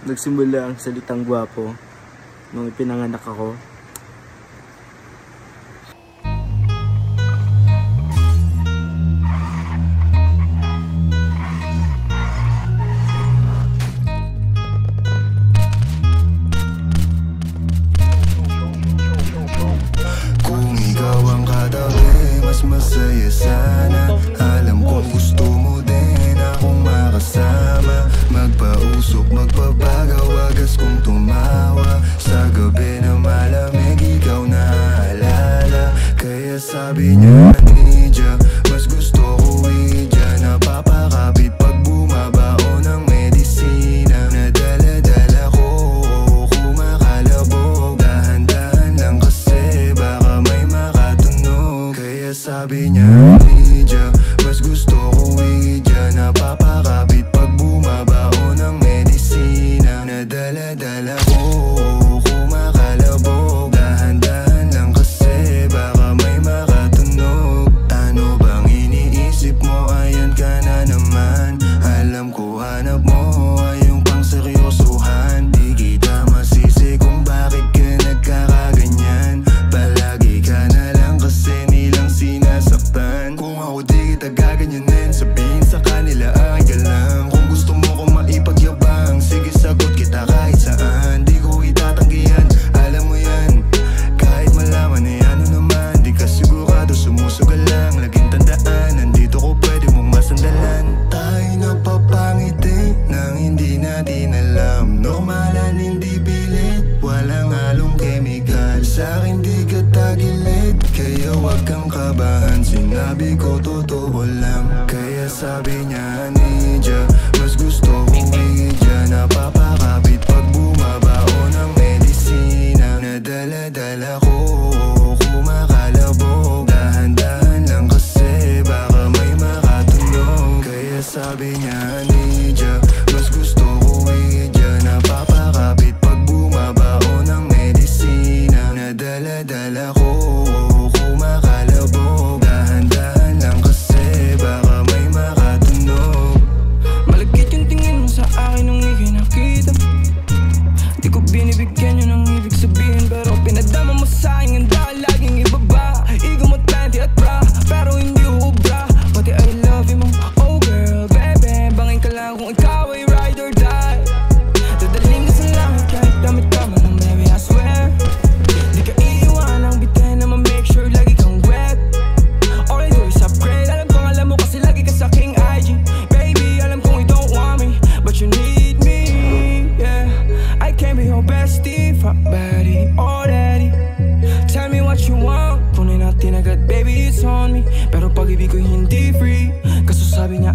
nagsimula ang salitang gwapo nung ipinanganak ako. Kung ikaw ang katabi, mas masaya sana. Alam kong gusto mo din akong makasama. Magpausok, magpapagaw, wagas kong tumawa. Sa gabi na malamig, ikaw naaalala. Kaya sabi niya, Nidja, mas gusto ko Idja. Napapakapit pag bumabao ng medisina. Nadala-dala ko, kumakalabog. Dahan-dahan lang kasi baka may makatunog. Kaya sabi niya, Nidja, mas gusto ko Idja. Napapakapit pag bumabao ng medisina. Nadala-dala ko, kumakalabog. Dahan-dahan lang kasi baka may makatunog. Ano bang iniisip mo? Ayan ka na naman. Alam ko hanap mo ay yung pang seryosohan. Di kita masisi kung bakit ka nagkakaganyan. Palagi ka na lang kasi nilang sinasaktan. Kung ako di kita gaganyanin, sabihin sa kanila ay ka lang. Kung gusto mo kong maipagyabang, sige sagot kita kahit saan. Di ko itatanggihan, alam mo yan. Kahit malaman eh ano naman, di ka sigurado, sumusugal lang. Laging tandaan, nandito ko pwede mong masandalan. Tayo napapangiti nang hindi natin alam. Normalan, hindi pilit, walang halong chemical. Sa'kin di ka tagilid, kaya wag kang kabahan. Sinabi ko totoo lang. Kaya sabi niya, Nidja, mas gusto ko Idja. Napapakapit pag bumabao ng medisina. Nadala-dala ko, kumakalabog. Dahan-dahan lang kasi baka may makatunog. Kaya sabi niya, Nidja, mas gusto ko Idja. Napapakapit pag bumabao ng medisina. Nadala-dala ko, kumakalabog. Dahan-dahan lang kasi baka may makatunog. Malagkit yung tingin mo sa akin nung ika'y nakita. Di ko binibigyan yun ang ibig sabihin, pero pinadama mo sa'kin ang dahil laging ibaba. Ego mo 20 at bra, pero hindi ubra. Pati I love you mo, oh girl, baby. Bangin ka lang kung ikaw ay ride or die. Dadaling ka sa langit kahit damit ka man ng baby, I swear. Di ka iiwan ang bitin na ma-make sure lagi kang wet. All I do is upgrade. Alam kong alam mo kasi lagi ka sa king IG. Baby, alam kong you don't want me, but you need me, yeah. I can't be your bestie, fuck buddy, or daddy. Tell me what you want, kunin natin agad, baby, it's on me. Pero pag-ibig ko hindi free, kaso sabi niya